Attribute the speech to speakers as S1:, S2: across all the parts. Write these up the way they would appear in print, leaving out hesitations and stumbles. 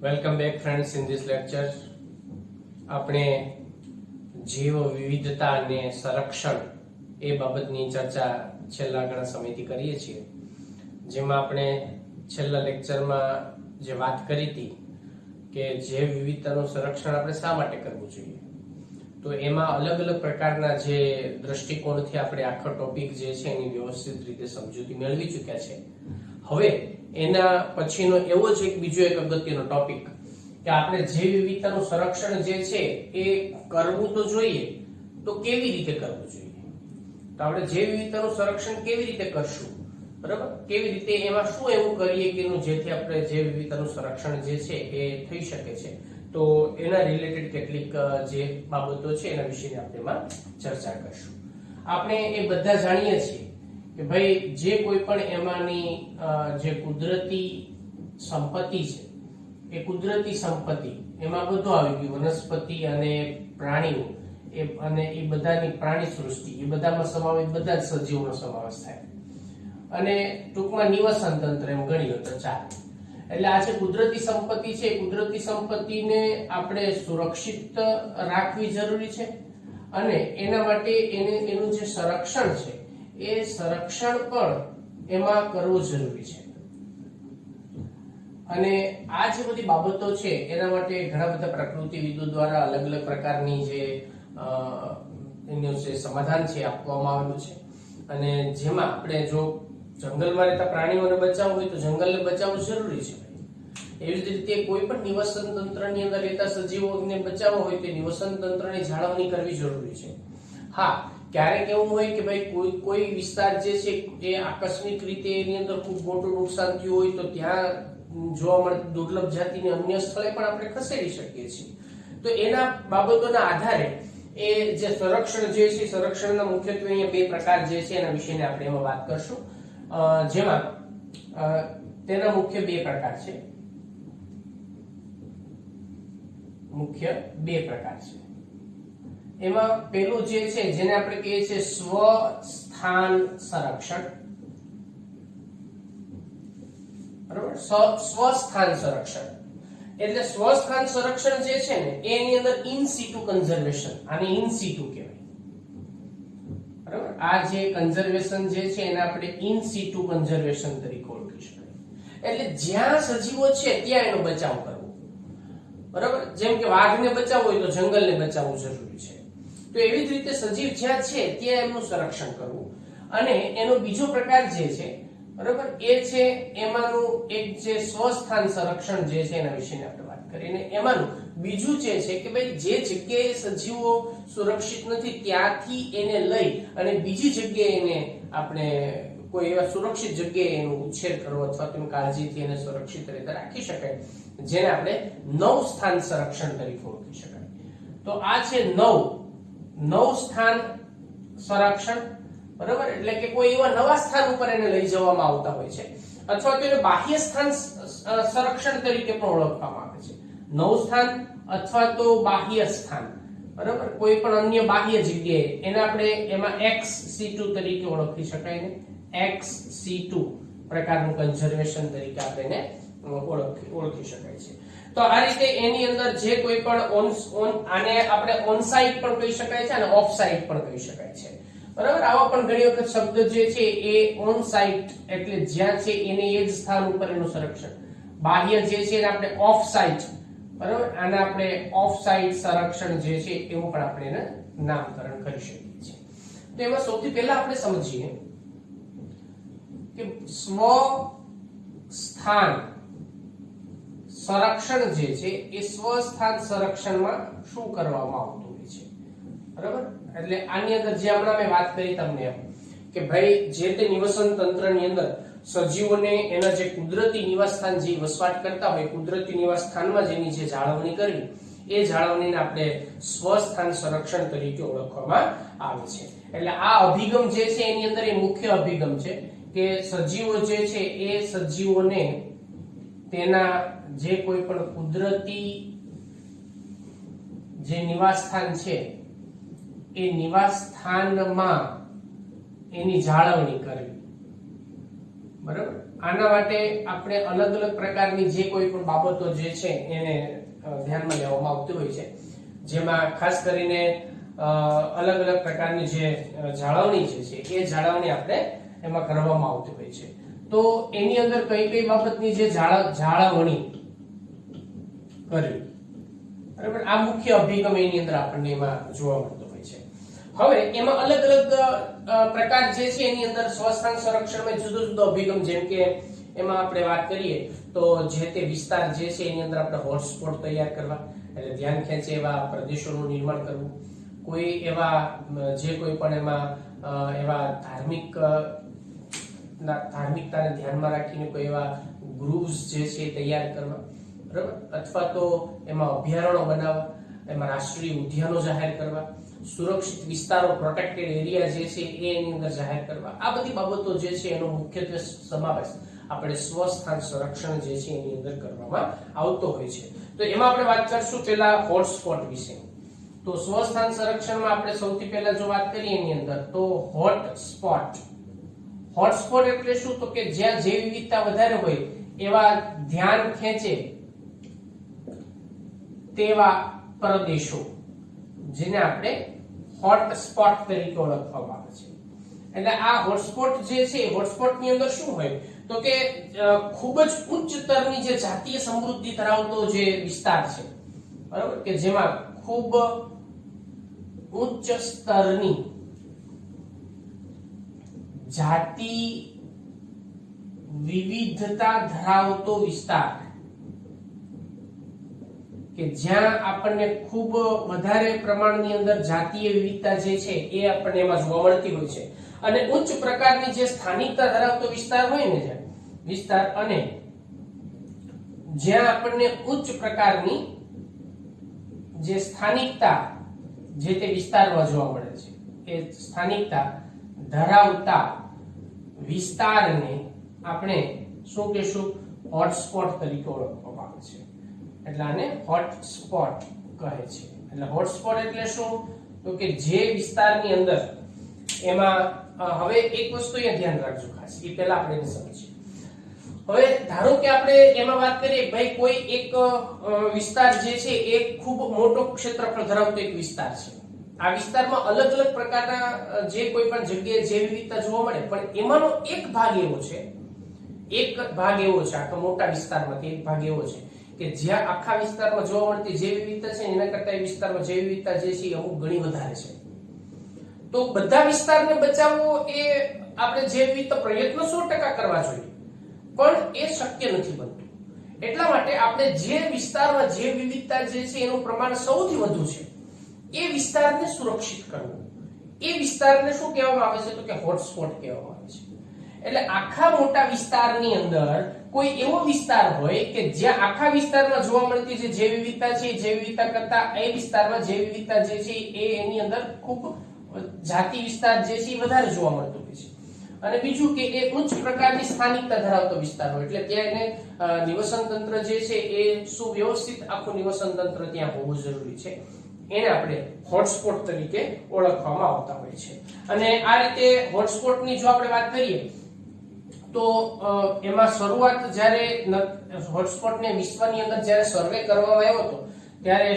S1: Welcome back friends in this lecture. આપણે જીવ વિવિધતા અને સંરક્ષણ એ બાબતની ચર્ચા છેલ્લા ઘણા સમયથી કરીએ છીએ. જેમાં આપણે છેલ્લા લેક્ચરમાં જે વાત કરી હતી કે જૈવ વિવિધતાનું સંરક્ષણ આપણે શા માટે કરવું જોઈએ, તો એમાં અલગ અલગ પ્રકારના જે દ્રષ્ટિકોણથી આપણે આખો ટોપિક જે છે એની વ્યવસ્થિત રીતે સમજૂતી મેળવી ચૂક્યા છે. હવે એના પછીનો એવો જ એક બીજો એક અગત્યનો ટોપિક કે આપણે જૈવ વિવિધતાનું સંરક્ષણ જે છે એ કરવું તો જોઈએ, તો કેવી રીતે કરવું જોઈએ. તો આપણે જૈવ વિવિધતાનું સંરક્ષણ કેવી રીતે કરશું, બરાબર, કેવી રીતે એમાં શું એવું કરીએ કે જેથી આપણે જૈવ વિવિધતાનું સંરક્ષણ જે છે એ થઈ શકે છે. તો એના રિલેટેડ કેટલીક જે બાબતો છે એના વિશે આપણે એમાં ચર્ચા કરશું. આપણે એ બધા જાણીએ છીએ કે ભાઈ જે કોઈ પણ એમાંની જે કુદરતી સંપત્તિ છે એ કુદરતી સંપત્તિ એમાં બધું આવી ગયું, વનસ્પતિ અને પ્રાણીઓ અને એ બધાની પ્રાણી સૃષ્ટિ એ બધામાં સમાવેશ, બધા જ સજીવોનો સમાવેશ થાય. અને ટૂંકમાં નિવસન તંત્ર એમ ગણીએ તો ચાલે. એટલે આ જે કુદરતી સંપત્તિ છે, કુદરતી સંપત્તિને આપણે સુરક્ષિત રાખવી જરૂરી છે અને એના માટે એનું જે સંરક્ષણ છે એ સંરક્ષણ પણ એમાં કરવું જરૂરી છે. અને આ જે બધી બાબતો છે એના માટે ઘણા બધા પ્રકૃતિવિદો દ્વારા અલગ અલગ પ્રકારની જે એનું જે સમાધાન છે આપવામાં આવેલું છે. અને જેમાં આપણે જો જંગલમાં રહેતા પ્રાણીઓને બચાવવું હોય તો જંગલને બચાવવું જરૂરી છે. એવી જ રીતે કોઈ પણ નિવસન તંત્રની અંદર રહેતા સજીવોને બચાવવા હોય તો નિવસન તંત્રની જાળવણી કરવી જરૂરી છે. હા, ક્યારેક એવું હોય કે ભાઈ કોઈ વિસ્તાર જે છે એ આકસ્મિક રીતે એની અંદર ખૂબ મોટું નુકસાન થયું હોય તો ત્યાં જોવા મળતી દુર્લભ જાતિને અન્ય સ્થળે પણ આપણે ખસેડી શકીએ છીએ. તો એના બાબતોના આધારે એ જે સંરક્ષણ જે છે, સંરક્ષણના મુખ્યત્વે અહીંયા બે પ્રકાર જે છે એના વિશે આપણે એમાં વાત કરશું. જેમાં તેના મુખ્ય બે પ્રકાર છે. મુખ્ય બે પ્રકાર છે. એમાં પેલું જે છે જેને આપણે કહીએ છીએ સ્વસ્થાન સંરક્ષણ, બરાબર, સ્વસ્થાન સંરક્ષણ. એટલે સ્વસ્થાન સંરક્ષણ જે છે ને એની અંદર ઇન સિટુ કન્ઝર્વેશન, આને ઇન સિટુ કહેવાય, બરાબર. આ જે કન્ઝર્વેશન જે છે એને આપણે ઇન સિટુ કન્ઝર્વેશન તરીકે ઓળખી શકાય. એટલે જ્યાં સજીવો છે ત્યાં એનો બચાવ કરવો, બરાબર. જેમ કે વાઘને બચાવવો હોય તો જંગલને બચાવવું જરૂરી છે. તો એવી જ રીતે સજીવ જ્યાં છે ત્યાં એમનું સંરક્ષણ કરવું. અને એનો બીજો પ્રકાર જે છે, બરાબર, એ છે એમાંનું એક જે સ્વસ્થાન સંરક્ષણ જે છે એના વિશે આપણે વાત કરીને એમાંનું બીજું જે છે કે ભાઈ જે જગ્યાએ સજીવો સુરક્ષિત નથી ત્યાંથી એને લઈ અને બીજી જગ્યાએ એને આપણે કોઈ એવા સુરક્ષિત જગ્યાએ એનો ઉછેર કરવો અથવા તેની કાળજીથી એને સુરક્ષિત રીતે રાખી શકાય, જેને આપણે નવ સ્થાન સંરક્ષણ તરીકે ઓળખી શકાય. તો આ છે નવ સ્થાન સંરક્ષણ, બરાબર. એટલે કે કોઈ એવા નવા સ્થાન ઉપર એને લઈ જવામાં આવતા હોય છે અથવા તો એને બાહ્ય સ્થાન સંરક્ષણ તરીકે પણ ઓળખવામાં આવે છે. નવ સ્થાન અથવા તો બાહ્ય સ્થાન, બરાબર, કોઈ પણ અન્ય બાહ્ય જગ્યાએ એને આપણે એમાં XC2 તરીકે ઓળખી શકાય ને XC2 પ્રકારનું કન્ઝર્વેશન તરીકે આપણે એને ઓળખી શકાય છે. તો આ રીતે એની અંદર જે કોઈ પણ આને આપણે ઓન સાઇટ પણ કહી શકાય છે અને ઓફ સાઇટ પણ કહી શકાય છે, બરાબર. આવા પણ ઘણી વખત શબ્દ જે છે એ ઓન સાઇટ એટલે જ્યાં છે એને એ જ સ્થાન ઉપર એનું સંરક્ષણ, બાહ્ય જે છે એને આપણે ઓફ સાઇટ, બરાબર, આને આપણે ઓફ સાઇટ સંરક્ષણ જે છે એવું પણ આપણે એને નામકરણ કરી શકીએ છીએ. તો એમાં સૌથી પહેલા આપણે સમજીએ કે સ્વ સ્થાન સંરક્ષણ જે છે એ સ્વસ્થાન સંરક્ષણમાં શું કરવામાં આવતું હોય છે, બરાબર. એટલે આની અંદર જે હમણાં મેં વાત કરી તમને એમ કે ભાઈ જે તે નિવસન તંત્રની અંદર સજીવોને એના જે કુદરતી નિવાસસ્થાન જે વસવાટ કરતા હોય કુદરતી નિવાસસ્થાનમાં જેની જે જાળવણી કરવી એ જાળવણીને આપણે સ્વસ્થાન સંરક્ષણ તરીકે ઓળખવામાં આવે છે. એટલે આ અભિગમ જે છે એની અંદર એ મુખ્ય અભિગમ છે કે સજીવો જે છે એ સજીવોને તેના જે કોઈ પણ કુદરતી જે નિવાસસ્થાન છે એ નિવાસસ્થાનમાં એની જાળવણી કરવી, બરાબર. આના માટે આપણે અલગ અલગ પ્રકારની જે કોઈ પણ બાબતો જે છે એને ધ્યાનમાં લેવામાં આવતી હોય છે, જેમાં ખાસ કરીને અલગ અલગ પ્રકારની જે જાળવણી જે છે એ જાળવણી આપણે એમાં કરવામાં આવતી હોય છે. તો એની અંદર કઈ કઈ બાબતની જે જાળવણી કરવી, બરાબર, આ મુખ્ય અભિગમ એની અંદર આપણને એમાં જોવા મળતો હોય છે. હવે એમાં અલગ અલગ પ્રકાર જે છે એની અંદર સ્વસ્થાન સંરક્ષણમાં જુદો જુદો અભિગમ, જેમ કે એમાં આપણે વાત કરીએ તો જે તે વિસ્તાર જે છે એની અંદર આપણે હોટસ્પોટ તૈયાર કરવા, એટલે ધ્યાન ખેંચે એવા પ્રદેશોનું નિર્માણ કરવું, કોઈ એવા જે કોઈ પણ એમાં એવા ધાર્મિકતાને ધ્યાનમાં રાખીને કોઈ એવા ગ્રુવ્સ જે છે તૈયાર કરવા, બરાબર, અથવા તો એમાં અભયારણ્યો બનાવવા, એમાં રાષ્ટ્રીય ઉદ્યાનો જાહેર કરવા, સુરક્ષિત વિસ્તારો પ્રોટેક્ટેડ એરિયા જે છે એની અંદર જાહેર કરવા. આ બધી બાબતો જે છે એનો મુખ્યત્વે સમાવેશ આપણે સ્વસ્થાન સંરક્ષણ જે છે એની અંદર કરવામાં આવતો હોય છે. તો એમાં આપણે વાત કરશું પહેલા હોટસ્પોટ વિશે. તો સ્વસ્થાન સંરક્ષણમાં આપણે સૌથી પહેલા જો વાત કરીએ એની અંદર તો હોટસ્પોટ એટલે શું? તો કે જ્યાં જૈવ વિવિધતા વધારે હોય એવા ધ્યાન ખેંચે તેવા પ્રદેશો, જેને આપણે હોટસ્પોટ તરીકે ઓળખવામાં આવે છે. એટલે આ હોટસ્પોટ જે છે, હોટસ્પોટ ની અંદર શું હોય તો કે ખૂબ જ ઉચ્ચ સ્તરની જે જાતીય સમૃદ્ધિ ધરાવતો જે વિસ્તાર છે, બરાબર, કે જેમાં ખૂબ ઉચ્ચ સ્તરની જાતિ વિવિધતા ધરાવતો વિસ્તાર, કે જ્યાં આપણને ખૂબ વધારે પ્રમાણની અંદર જાતીય વિવિધતા જે છે એ આપણને એમાં જોવા મળતી હોય છે. અને ઉચ્ચ પ્રકારની જે સ્થાનિકતા ધરાવતો વિસ્તાર હોય ને, જે વિસ્તાર, અને જ્યાં આપણને ઉચ્ચ પ્રકારની જે સ્થાનિકતા જે તે વિસ્તારમાં જોવા મળે છે, એ સ્થાનિકતા ધરાવતા વિસ્તારને આપણે શું કહેશું? હોટસ્પોટ તરીકે ઓળખવામાં આવે છે. એટલે આને હોટસ્પોટ કહે છે. એટલે હોટસ્પોટ એટલે શું? તો કે જે વિસ્તારની અંદર એમાં હવે એક વસ્તુ એ ધ્યાન રાખજો ખાસ, એ પહેલા આપણે એને સમજીએ. હવે ધારો કે આપણે એમાં વાત કરીએ ભાઈ કોઈ એક વિસ્તાર જે છે એ ખૂબ મોટો ક્ષેત્રફળ ધરાવતો એક વિસ્તાર છે. આ વિસ્તારમાં અલગ અલગ પ્રકારના જે કોઈ પણ જગ્યાએ જૈવ વિવિધતા જોવા મળે, પણ એમાંનો એક ભાગ એવો છે આખા મોટા વિસ્તારમાંથી એક ભાગ એવો છે કે જ્યાં આખા વિસ્તારમાં જોવા મળતી જૈવ વિવિધતા છે એના કરતા એ વિસ્તારમાં જૈવ વિવિધતા જે છે અમુક ઘણી વધારે છે. તો બધા વિસ્તારને બચાવવો એ આપણે જૈવ વિવિધતા પ્રયત્નો 100% કરવા જોઈએ, પણ એ શક્ય નથી બનતું. એટલા માટે આપણે જે વિસ્તારમાં જૈવ વિવિધતા જે છે એનું પ્રમાણ સૌથી વધુ છે એ વિસ્તારને સુરક્ષિત કરવો. એ વિસ્તારને શું કહેવામાં આવે છે? તો કે હોટસ્પોટ કહેવામાં આવે છે. એટલે આખા મોટા વિસ્તારની અંદર કોઈ એવો વિસ્તાર હોય કે જ્યાં આખા વિસ્તારમાં જોવા મળતી જે જૈવ વિવિધતા છે, જૈવ વિવિધતા કરતા એ વિસ્તારમાં જૈવ વિવિધતા જે છે એ એની અંદર ખૂબ જાતિ વિસ્તાર જે છે એ વધારે જોવા મળતો હોય છે. અને બીજું કે એ ઉચ્ચ પ્રકારની સ્થાનિકતા ધરાવતો વિસ્તાર હોય, એટલે ત્યાં એને નિવસન તંત્ર જે છે એ સુવ્યવસ્થિત આખું નિવસન તંત્ર ત્યાં હોવું જરૂરી છે. એને આપણે હોટસ્પોટ તરીકે ઓળખવામાં આવતા હોય છે. અને આ રીતે હોટસ્પોટની જો આપણે વાત કરીએ તો એમાં શરૂઆત જ્યારે હોટસ્પોટને વિશ્વની અંદર જ્યારે સર્વે કરવામાં આવ્યો હતો ત્યારે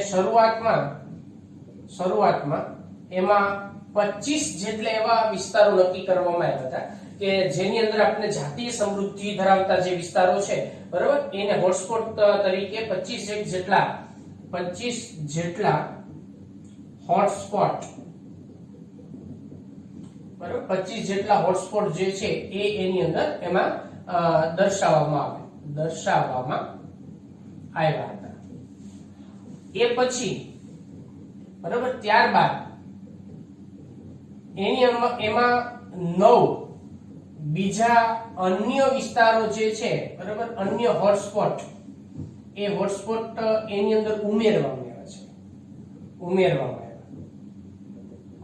S1: શરૂઆતમાં એમાં 25 જેટલા એવા વિસ્તારો નક્કી કરવામાં આવ્યા હતા કે જેની અંદર આપણે જાતીય સમૃદ્ધિ ધરાવતા જે વિસ્તારો છે, બરાબર, એને હોટસ્પોટ તરીકે 25 જેટલા હોટસ્પોટ, બરાબર, 25 જેટલા હોટસ્પોટ જે છે એ એની અંદર એમાં દર્શાવવામાં આવ્યા હતા. એ પછી, બરાબર, ત્યારબાદ એમાં 9 બીજા અન્ય વિસ્તારો જે છે, બરાબર, અન્ય હોટસ્પોટ, એ હોટસ્પોટ એની અંદર ઉમેરવામાં આવ્યા.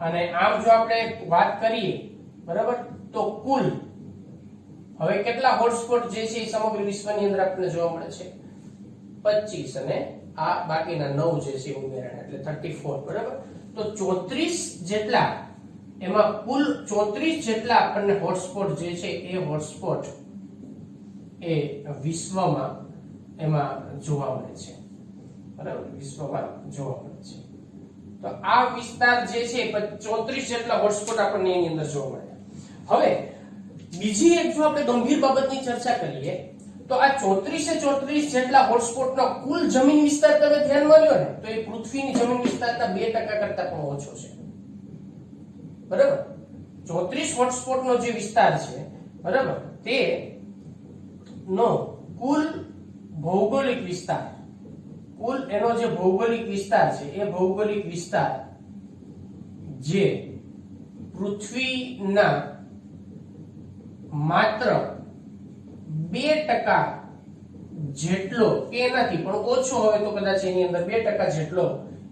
S1: અને આમ જો આપણે વાત કરીએ, બરાબર, તો કુલ હવે કેટલા હોટસ્પોટ જે છે એ સમગ્ર વિશ્વની અંદર આપણને જોવા મળે છે? 25, અને આ બાકીના 9 જે છે ઉમેરાણા, એટલે 34, બરાબર. તો 34 જેટલા, એમાં કુલ 34 જેટલા આપણને હોટસ્પોટ જે છે એ હોટસ્પોટ એ વિશ્વમાં એમાં જોવા મળે છે, બરાબર, વિશ્વમાં જોવા મળે છે. તો આ વિસ્તાર જે છે 34 જેટલા હોટસ્પોટ આપણને એની અંદર જોવા મળે. હવે બીજી એક જો આપણે ગંભીર બાબતની ચર્ચા કરીએ તો આ 34 જેટલા હોટસ્પોટનો કુલ જમીન વિસ્તાર તમે ધ્યાનમાં લ્યો ને તો એ પૃથ્વીની જમીન વિસ્તારના 2% કરતા પણ ઓછો છે, બરાબર. 34 હોટસ્પોટનો જે વિસ્તાર છે, બરાબર, તે નો કુલ ભૌગોલિક વિસ્તાર, કુલ એનો જે ભૌગોલિક વિસ્તાર છે એ ભૌગોલિક વિસ્તાર જે પૃથ્વીના માત્ર 2% જેટલો કે એનાથી પણ ઓછો હોય તો કદાચ એની અંદર 2% જેટલો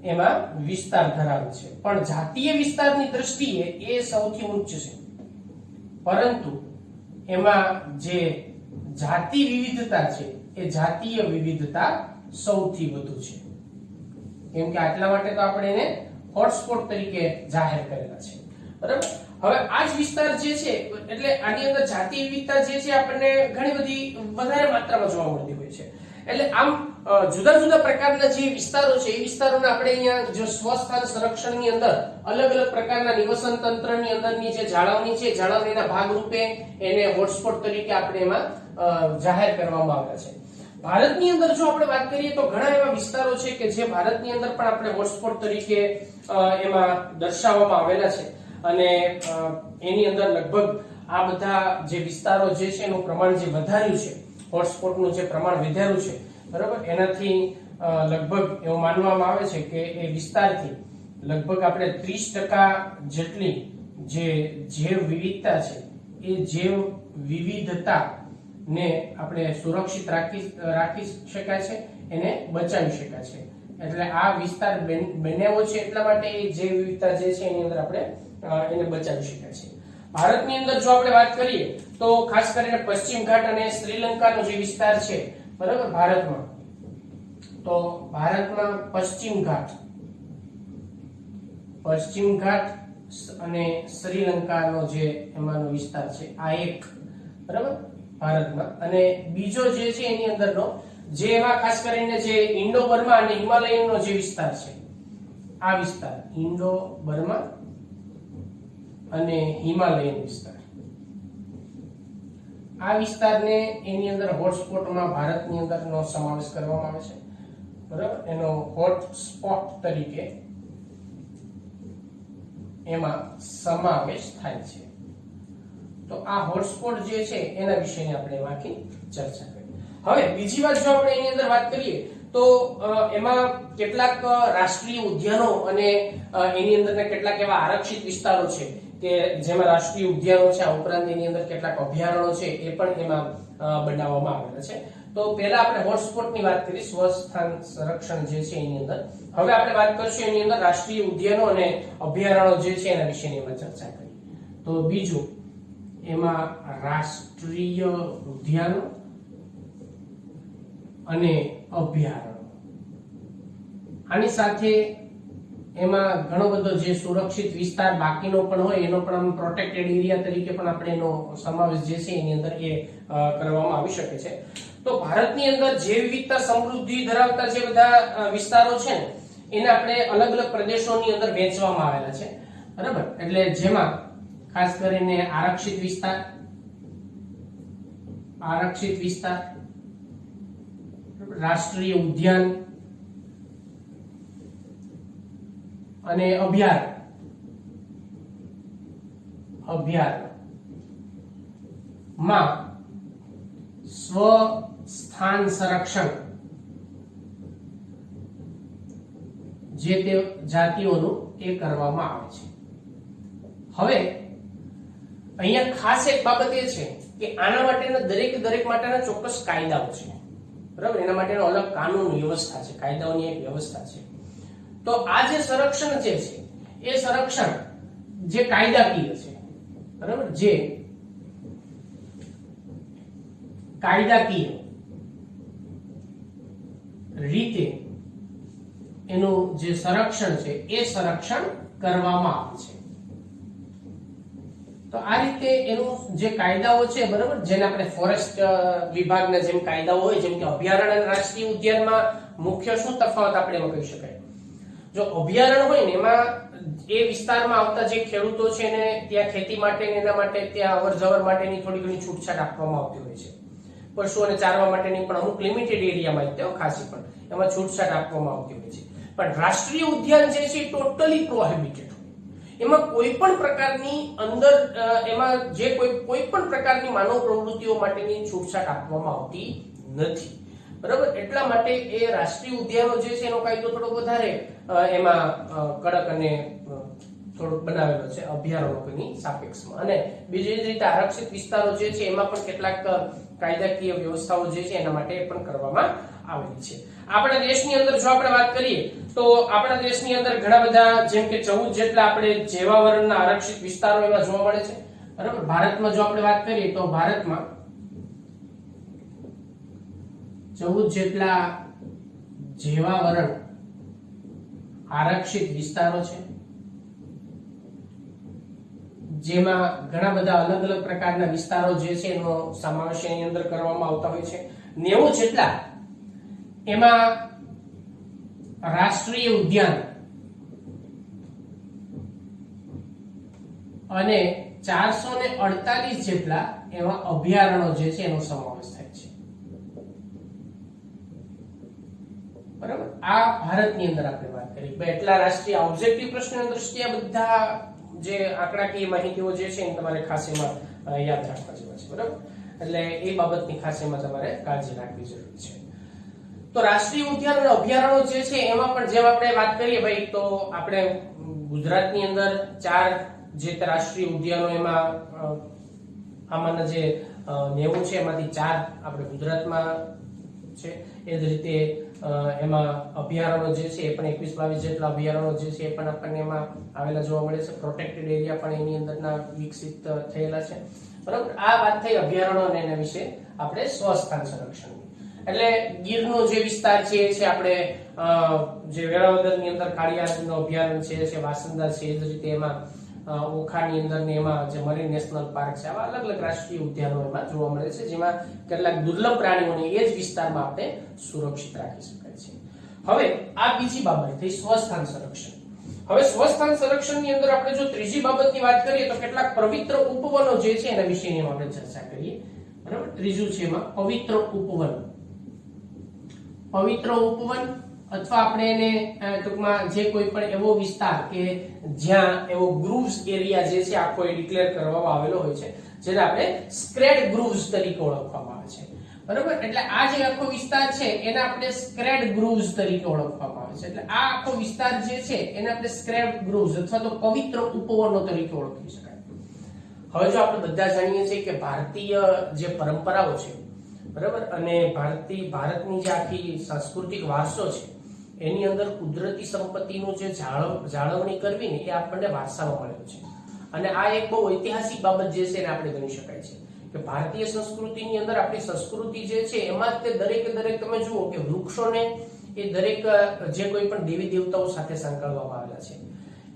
S1: એમાં વિસ્તાર ધરાવે છે. પણ જાતીય વિસ્તારની દ્રષ્ટિએ એ સૌથી ઉચ્ચ છે, પરંતુ એમાં જે જાતિ વિવિધતા છે એ જાતીય વિવિધતા સૌથી વધુ છે. કેમ કે આટલા માટે તો આપણે એને હોટસ્પોટ તરીકે જાહેર કરેલા છે, બરાબર. હવે આ જ વિસ્તાર જે છે એટલે આની અંદર જાતીય વિવિધતા જે છે આપણને ઘણી બધી વધારે માત્રામાં જોવા મળતી હોય છે. એટલે આમ જુદા જુદા પ્રકારના જે વિસ્તારો છે એ વિસ્તારોને આપણે અહીંયા જો સ્વસ્થાન સંરક્ષણની અંદર અલગ અલગ પ્રકારના નિવસન તંત્રની અંદરની જે જાળવણી છે, જાળવણીના ભાગરૂપે એને હોટસ્પોટ તરીકે આપણે એમાં જાહેર કરવામાં આવ્યા છે. ભારતની અંદર જો આપણે વાત કરીએ તો ઘણા એવા વિસ્તારો છે કે જે ભારતની અંદર પણ આપણે હોટસ્પોટ તરીકે એમાં દર્શાવવામાં આવેલા છે અને એની અંદર લગભગ આ બધા જે વિસ્તારો જે છે એનું પ્રમાણ જે વધાર્યું છે, હોટસ્પોટનું જે પ્રમાણ વધાર્યું છે, બરાબર, એનાથી લગભગ એવું માનવામાં આવે છે કે એ વિસ્તારથી લગભગ આપણે 30% જેટલી જે જૈવ વિવિધતા છે એ જૈવ વિવિધતા ને આપણે સુરક્ષિત રાખી શકાય છે, એને બચાવી શકાય છે. એટલે આ વિસ્તાર બન્યો છે એટલા માટે એ જૈવ વિવિધતા જે છે એની અંદર આપણે એને બચાવી શકાય છે. ભારતની અંદર જો આપણે વાત કરીએ તો ખાસ કરીને પશ્ચિમ ઘાટ અને શ્રીલંકાનો જે વિસ્તાર છે, બરાબર, ભારતમાં, તો ભારતમાં પશ્ચિમ ઘાટ અને શ્રીલંકાનો જે એમાંનો વિસ્તાર છે આ એક, બરાબર, ભારતમાં. અને બીજો જે છે એની અંદરનો જે એમાં ખાસ કરીને જે ઇન્ડો બર્મા અને હિમાલયનનો જે વિસ્તાર છે, આ વિસ્તાર ઇન્ડો બર્મા અને હિમાલયન વિસ્તાર, આ વિસ્તારને એની અંદર હોટસ્પોટમાં ભારતની અંદરનો સમાવેશ કરવામાં આવે છે, બરાબર. એનો હોટસ્પોટ તરીકે એમાં સમાવેશ થાય છે. તો આ હોટસ્પોટ જે છે એના વિશેની આપણે આખી ચર્ચા કરી. હવે બીજી વાત જો આપણે એની અંદર વાત કરીએ તો એમાં કેટલાક રાષ્ટ્રીય ઉદ્યાનો અને એની અંદર કેટલાક એવા આરક્ષિત વિસ્તારો છે કે જેમાં રાષ્ટ્રીય ઉદ્યાનો છે, આ ઉપરાંત એની અંદર કેટલાક અભયારણ્યો છે એ પણ એમાં બનાવવામાં આવેલા છે. તો પહેલા આપણે હોટસ્પોટની વાત કરી, સ્વસ્થાન સંરક્ષણ જે છે એની અંદર. હવે આપણે વાત કરીશું એની અંદર રાષ્ટ્રીય ઉદ્યાનો અને અભયારણ્યો જે છે એના વિશેની એમાં ચર્ચા કરી. તો બીજું એમાં રાષ્ટ્રીય ઉદ્યાનો અને અભયારણ્યો, આની સાથે એમાં ઘણો બધો જે સુરક્ષિત વિસ્તાર બાકીનો પણ હોય એનો પણ આમ પ્રોટેક્ટેડ એરિયા તરીકે પણ આપણે એનો સમાવેશ જે છે એની અંદર એ કરવામાં આવી શકે છે. તો ભારતની અંદર જૈવ વિવિધતા સમૃદ્ધિ ધરાવતા જે બધા વિસ્તારો છે ને એને આપણે અલગ અલગ પ્રદેશોની અંદર વહેંચવામાં આવેલા છે, બરાબર. એટલે જેમાં ખાસ કરીને આરક્ષિત વિસ્તાર, રાષ્ટ્રીય ઉદ્યાન અને અભયારણ્યમાં સ્વસ્થાન સંરક્ષણ જે તે જાતિઓનું એ કરવામાં આવે છે. હવે અહીંયા ખાસ એક બાબત એ છે કે આના માટેના દરેક માટેના ચોક્કસ કાયદાઓ છે, બરાબર. એના માટેનો અલગ કાનૂન વ્યવસ્થા છે, કાયદાઓની એક વ્યવસ્થા છે. તો આ જે સંરક્ષણ જે છે એ સંરક્ષણ જે કાયદાકીય છે, બરાબર, જે કાયદાકીય રીતે એનું જે સંરક્ષણ છે એ સંરક્ષણ કરવામાં આવે છે. તો આ રીતે એનું જે કાયદાઓ છે બરાબર, જેને આપણે ફોરેસ્ટ વિભાગના જેમ કાયદાઓ હોય, જેમ કે અભયારણ્ય અને રાષ્ટ્રીય ઉદ્યાનમાં મુખ્ય શું તફાવત આપણે એમાં કહી શકાય? જો અભયારણ્ય હોય ને એમાં એ વિસ્તારમાં આવતા જે ખેડૂતો છે ને ત્યાં ખેતી માટે ને એના માટે ત્યાં અવરજવર માટેની થોડી ઘણી છૂટછાટ આપવામાં આવતી હોય છે. પશુઓને ચારવા માટેની પણ અમુક લિમિટેડ એરિયામાં તેઓ ખાસી પણ એમાં છૂટછાટ આપવામાં આવતી હોય છે. પણ રાષ્ટ્રીય ઉદ્યાન જે છે ટોટલી પ્રોહિબિટેડ, એમાં કોઈ પણ પ્રકારની અંદર એમાં જે કોઈ પણ પ્રકારની માનવ પ્રવૃત્તિઓ માટેની છૂટછાટ આપવામાં આવતી નથી, બરાબર. એટલા માટે એ રાષ્ટ્રીય ઉદ્યાનો જે છે એનો કાયદો થોડો વધારે એમાં કડક અને થોડોક બનાવેલો છે અભયારણ્યોની સાપેક્ષમાં. અને બીજી રીતે આરક્ષિત વિસ્તારો જે છે એમાં પણ કેટલાક કાયદાકીય વ્યવસ્થાઓ જે છે એના માટે પણ કરવામાં આવેલી છે. આપણા દેશની અંદર જો આપણે વાત કરીએ તો આપણા દેશની અંદર ઘણા બધા જેમ કે 14 જેટલા આપણે જેવાવરણના આરક્ષિત વિસ્તારો એવા જોવા મળે છે, બરાબર. ભારતમાં જો આપણે વાત કરીએ તો ભારતમાં 14 જેટલા જેવાવરણ આરક્ષિત વિસ્તારો છે, જેમાં ઘણા બધા અલગ અલગ પ્રકારના વિસ્તારો જે છે એનો સમાવેશ એની અંદર કરવામાં આવતા હોય છે. 90 જેટલા એમાં રાષ્ટ્રીય ઉદ્યાન અને 448 જેટલા એવા અભયારણ્યો જે છે એનો સમાવેશ થાય છે, બરાબર. આ ભારતની અંદર આપણે વાત કરી. એટલા રાષ્ટ્રીય ઓબ્જેક્ટિવ પ્રશ્નની દ્રષ્ટિએ બધા જે આંકડાકીય માહિતીઓ જે છે એ તમારે ખાસ એમાં યાદ રાખવા જેવા છે, બરાબર. એટલે એ બાબતની ખાસ એમાં તમારે કાળજી રાખવી જરૂરી છે. તો રાષ્ટ્રીય ઉદ્યાન અને અભયારણ્યો જે છે એમાં પણ જેમ આપણે વાત કરીએ ભાઈ, તો આપણે ગુજરાતની અંદર 4 જે રાષ્ટ્રીય ઉદ્યાનો એમાં આમાંના જે 90 છે એમાંથી 4 આપણે ગુજરાતમાં છે. એ જ રીતે એમાં અભયારણ્યો જે છે એ પણ 21-22 જેટલા અભયારણ્યો જે છે એ પણ આપણને એમાં આવેલા જોવા મળે છે. પ્રોટેક્ટેડ એરિયા પણ એની અંદરના વિકસિત થયેલા છે, બરાબર. આ વાત થઈ અભયારણ્યો અને એના વિશે આપણે સ્વસ્થાન સંરક્ષણ. એટલે ગીરનો જે વિસ્તાર છે એ છે આપણે જે વેળાવદરની અંદર કાળિયારનો અભયારણ્ય છે, વાસંદા છે, એ જ રીતે એમાં ઓખાની અંદર ને એમાં જે મરીન નેશનલ પાર્ક છે, આવા અલગ અલગ રાષ્ટ્રીય ઉદ્યાનો એમાં જોવા મળે છે, જેમાં કેટલાક દુર્લભ પ્રાણીઓને એ જ વિસ્તારમાં આપણે સુરક્ષિત રાખી શકાય છે. હવે આ બીજી બાબત થઈ સ્વસ્થાન સંરક્ષણ. હવે સ્વસ્થાન સંરક્ષણની અંદર આપણે જો ત્રીજી બાબતની વાત કરીએ તો કેટલાક પવિત્ર ઉપવનો જે છે એના વિશેની આપણે ચર્ચા કરીએ, બરાબર. ત્રીજું છે એમાં પવિત્ર ઉપવન. પવિત્ર ઉપવન અથવા આપણે એને ટૂંકમાં જે કોઈ પણ એવો વિસ્તાર કે જ્યાં એવો ગ્રુવ્સ એરિયા જે છે આખો એ ડિક્લેર કરવામાં આવેલો હોય છે, જેને આપણે સ્ક્રેડ ગ્રુવ્સ તરીકે ઓળખવામાં આવે છે, બરાબર. એટલે આ જે આખો વિસ્તાર છે એને આપણે સ્ક્રેડ ગ્રુવ્સ તરીકે ઓળખવામાં આવે છે. એટલે આ આખો વિસ્તાર જે છે એને આપણે સ્ક્રેડ ગ્રુવ્સ અથવા તો પવિત્ર ઉપવનો તરીકે ઓળખી શકાય. હવે જો આપણે બધા જાણીએ છીએ કે ભારતીય જે પરંપરાઓ છે, બરાબર, અને ભારતની જે આખી સાંસ્કૃતિક વારસો છે એની અંદર કુદરતી સંપત્તિનું જે જાળવણી કરવી ને એ આપણને વારસામાં મળ્યું છે. અને આ એક બહુ ઐતિહાસિક બાબત જે છે એને આપણે ગણી શકાય છે કે ભારતીય સંસ્કૃતિની અંદર આપણી સંસ્કૃતિ જે છે એમાં તે દરેકે દરેક તમે જુઓ કે વૃક્ષોને એ દરેક જે કોઈ પણ દેવી દેવતાઓ સાથે સંકળવામાં આવેલા છે.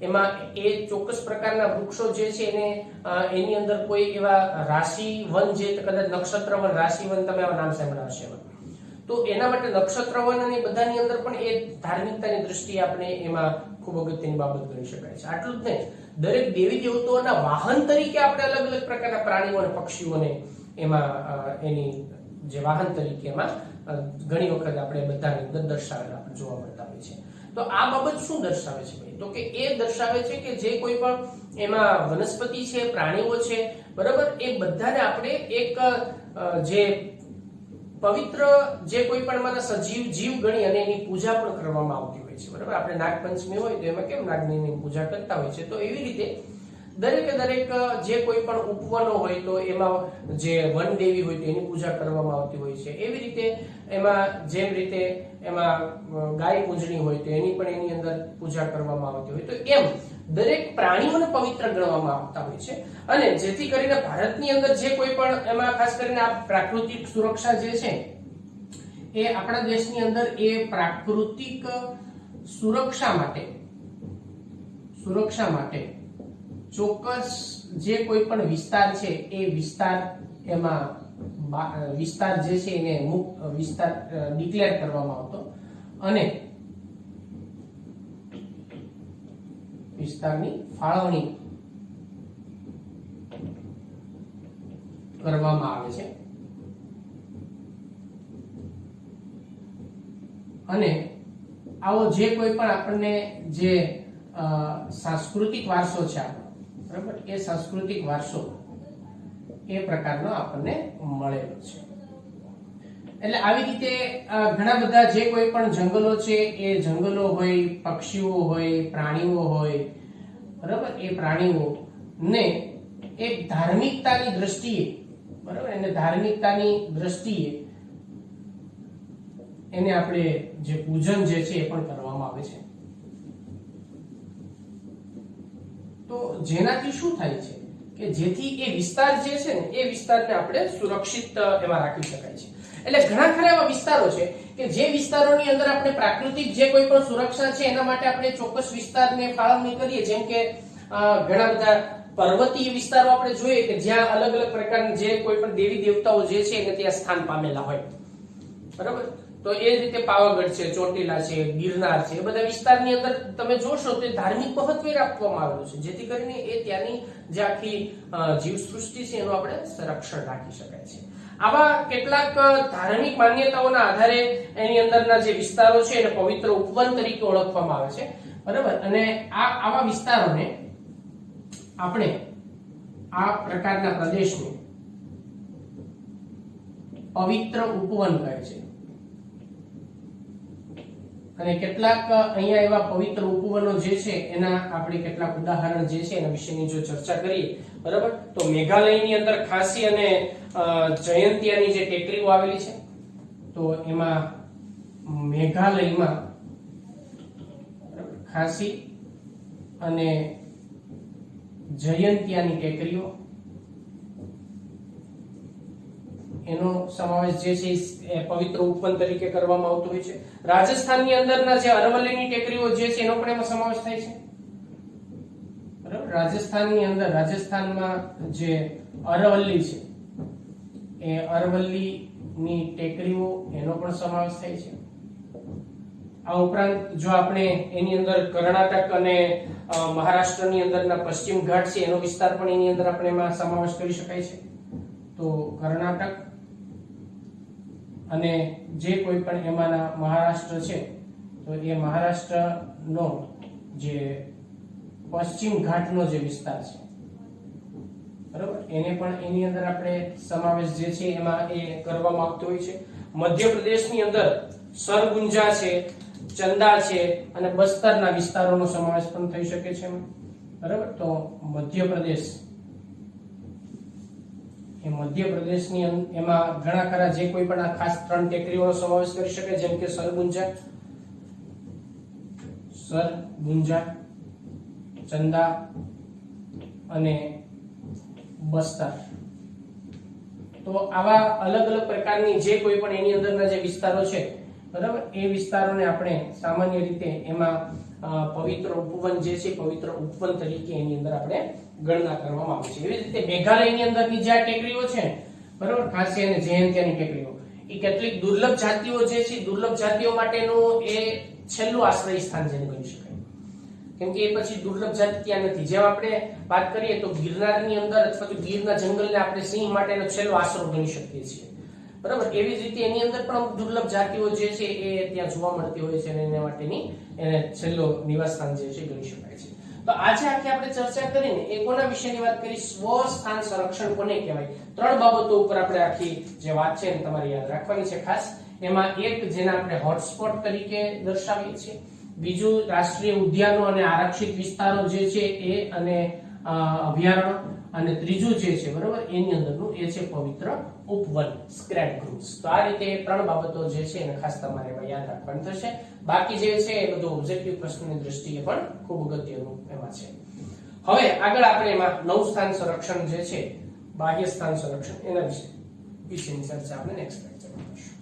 S1: એમાં એ ચોક્કસ પ્રકારના વૃક્ષો જે છે એને એની અંદર કોઈ એવા રાશિ વન જે કદાચ નક્ષત્ર વન, રાશિ વન તમે આવા નામ સાંભળ્યા હશે, તો એના માટે નક્ષત્ર વન અને બધાની અંદર પણ એ ધાર્મિકતાની દ્રષ્ટિએ આપણે એમાં ખૂબ અગત્યની બાબત ગણી શકાય છે. આટલું જ નહીં, દરેક દેવી દેવતાઓના વાહન તરીકે આપણે અલગ અલગ પ્રકારના પ્રાણીઓ અને પક્ષીઓને એમાં એની જે વાહન તરીકે એમાં ઘણી વખત આપણે બધાની અંદર દર્શાવેલા આપણે જોવા મળતા હોય છે. તો આ બાબત શું દર્શાવે છે ભાઈ? તો કે એ દર્શાવે છે કે જે કોઈ પણ એમાં વનસ્પતિ છે, પ્રાણીઓ છે, બરાબર, એ બધાને આપણે એક જે પવિત્ર જે કોઈ પણ માના સજીવ જીવ ગણી અને એની પૂજા પણ કરવામાં આવતી હોય છે, બરાબર. આપણે નાગપંચમી હોય તો એમાં કેમ નાગની પૂજા કરતા હોય છે, તો એવી રીતે દરેકે દરેક જે કોઈ પણ ઉપવનો હોય તો એમાં જે વન દેવી હોય તો એની પૂજા કરવામાં આવતી હોય છે. એવી રીતે એમાં જેમ રીતે એમાં ગાય પૂજણી હોય તો એની પણ એની અંદર પૂજા કરવામાં આવતી હોય, તો એમ દરેક પ્રાણીઓને પવિત્ર ગણવામાં આવતા હોય છે. અને જેથી કરીને ભારતની અંદર જે કોઈ પણ એમાં ખાસ કરીને આ પ્રાકૃતિક સુરક્ષા જે છે એ આપણા દેશની અંદર એ પ્રાકૃતિક સુરક્ષા માટે ચોક્કસ જે કોઈ પણ વિસ્તાર છે એ વિસ્તાર એમાં વિસ્તાર જે છે એને મુક્ત વિસ્તાર ડિક્લેર કરવામાં આવતો અને વિસ્તારની ફાળવણી કરવામાં આવે છે અને આવો જે કોઈ પણ આપણને જે સાંસ્કૃતિક વારસો છે આપણો, બરાબર, એ સાંસ્કૃતિક વારસો એ પ્રકારનો આપણને મળેલો છે. એટલે આવી રીતે ઘણા બધા જે કોઈ પણ જંગલો છે એ જંગલો હોય, પક્ષીઓ હોય, પ્રાણીઓ હોય, બરાબર, એ પ્રાણીઓ ને એક ધાર્મિકતાની દ્રષ્ટિએ, બરાબર, એને ધાર્મિકતાની દ્રષ્ટિએ એને આપણે જે પૂજન જે છે એ પણ કરવામાં આવે છે. તો જેનાથી શું થાય છે કે જેથી એ વિસ્તાર જે છે ને એ વિસ્તારને આપણે સુરક્ષિત એમાં રાખી શકાય છે. એટલે ઘણા ખરા એવા વિસ્તારો છે કે જે વિસ્તારોની અંદર આપણે પ્રાકૃતિક જે કોઈ પણ સુરક્ષા છે એના માટે આપણે ચોક્કસ વિસ્તારને ફાળવણી કરીએ. જેમ કે ઘણા બધા પર્વતીય વિસ્તારો આપણે જોઈએ કે જ્યાં અલગ અલગ પ્રકારના જે કોઈ પણ દેવી દેવતાઓ જે છે એને ત્યાં સ્થાન પામેલા હોય, બરાબર. તો એ રીતે પાવાગઢ છે, ચોટીલા છે, ગિરનાર છે, એ બધા વિસ્તારની અંદર તમે જોશો તો ધાર્મિક મહત્વ આપવામાં આવેલું છે, જેથી કરીને એ ત્યાંની જે આખી જીવસૃષ્ટિ છે એનું આપણે સંરક્ષણ રાખી શકાય છે. આવા કેટલાક ધાર્મિક માન્યતાઓના આધારે એની અંદરના જે વિસ્તારો છે એને પવિત્ર ઉપવન તરીકે ઓળખવામાં આવે છે, બરાબર. અને આવા વિસ્તારોને આપણે આ પ્રકારના પ્રદેશને પવિત્ર ઉપવન કહે છે. અને કેટલાક અહીંયા એવા પવિત્ર ઉપવનો જે છે એના આપણે કેટલાક ઉદાહરણ જે છે એના વિશેની જો ચર્ચા કરીએ, બરાબર, તો મેઘાલયની અંદર ખાસી અને જયંતિયાની જે ટેકરીઓ આવેલી છે, તો એમાં મેઘાલયમાં ખાસી અને જયંતિયાની ટેકરીઓ એનો સમાવેશ જે છે એ પવિત્ર ઉપવન તરીકે કરવામાં આવતો હોય છે. રાજસ્થાનની અંદરના જે અરવલ્લીની ટેકરીઓ જે છે એનો પણ એમાં સમાવેશ થાય છે, બરાબર. રાજસ્થાનની અંદર રાજસ્થાનમાં જે અરવલ્લી છે એ અરવલ્લીની ટેકરીઓ એનો પણ સમાવેશ થાય છે. આ ઉપરાંત જો આપણે એની અંદર કર્ણાટક અને મહારાષ્ટ્રની અંદરના પશ્ચિમ ઘાટ છે એનો વિસ્તાર પણ એની અંદર આપણે એમાં સમાવેશ કરી શકાય છે. તો કર્ણાટક અને જે કોઈ પણ એમાંના મહારાષ્ટ્ર છે તો એ મહારાષ્ટ્રનો જે પશ્ચિમ ઘાટનો જે વિસ્તાર છે, બરાબર, એને પણ એની અંદર આપણે સમાવેશ જે છે એમાં એ કરવામાં આવતો હોય છે. મધ્યપ્રદેશની અંદર સરગુંજા છે, ચંદા છે અને બસ્તરના વિસ્તારોનો સમાવેશ પણ થઈ શકે છે, બરાબર. તો મધ્યપ્રદેશની એમાં ઘણા ખરા જે કોઈ પણ આ ખાસ 3 ટેકરીઓનો સમાવેશ કરી શકે, જેમ કે સરગુંજા, ચંદા અને બસ્તર. તો આવા અલગ અલગ પ્રકારની જે કોઈ પણ એની અંદરના જે વિસ્તારો છે, બરાબર, એ વિસ્તારોને આપણે સામાન્ય રીતે એમાં પવિત્ર ઉપવન જે છે પવિત્ર ઉપવન તરીકે એની અંદર આપણે ગણના કરવામાં આવે છે. એવી રીતે મેઘાલયની અંદરની જે ટેકરીઓ છે, બરાબર, ખાસી અને જયંતિયાની ટેકરીઓ એ કેટલીક દુર્લભ જાતિઓ જે છે દુર્લભ જાતિઓ માટેનું એ છેલ્લું આશ્રય સ્થાન જેને ગણી શકાય, કેમ કે એ પછી દુર્લભ જાતિ ત્યાં નથી. જેમ આપણે વાત કરીએ તો ગિરનારની અંદર અથવા તો ગીરના જંગલને આપણે સિંહ માટેનો છેલ્લો આશરો ગણી શકીએ છીએ, બરાબર. એવી જ રીતે એની અંદર પણ દુર્લભ જાતિઓ જે છે એ ત્યાં જોવા મળતી હોય છે અને એના માટેની એને છેલ્લો નિવાસસ્થાન જે છે ગણી શકાય છે. તો આજે આખી આપણે ચર્ચા કરીને એ કોના વિશેની વાત કરી, સ્વ સ્થાન સંરક્ષણ કોને કહેવાય. 3 બાબતો ઉપર આપણે આખી જે વાત છે એને તમારે યાદ રાખવાની છે ખાસ. એમાં એક જેને આપણે હોટસ્પોટ તરીકે દર્શાવીએ છીએ, બીજું રાષ્ટ્રીય ઉદ્યાનો અને આરક્ષિત વિસ્તારો જે છે એ અને અભયારણ્ય, અને ત્રીજું જે છે, બરાબર, એની અંદરનું એ છે પવિત્ર ઉપવન, સ્ક્રેડ ગ્રુવ્સ. તો આ રીતે 3 બાબતો જે છે એને ખાસ તમારે યાદ રાખવાની થશે. બાકી જે છે એ બધું ઓબ્જેક્ટિવ પ્રશ્નની દ્રષ્ટિએ પણ ખૂબ અગત્યનું એમાં છે. હવે આગળ આપણે એમાં નવ સ્થાન સંરક્ષણ જે છે બાહ્ય સ્થાન સંરક્ષણ એના વિશેની ચર્ચા આપણે નેક્સ્ટ લેક્ચરમાં કરીશું.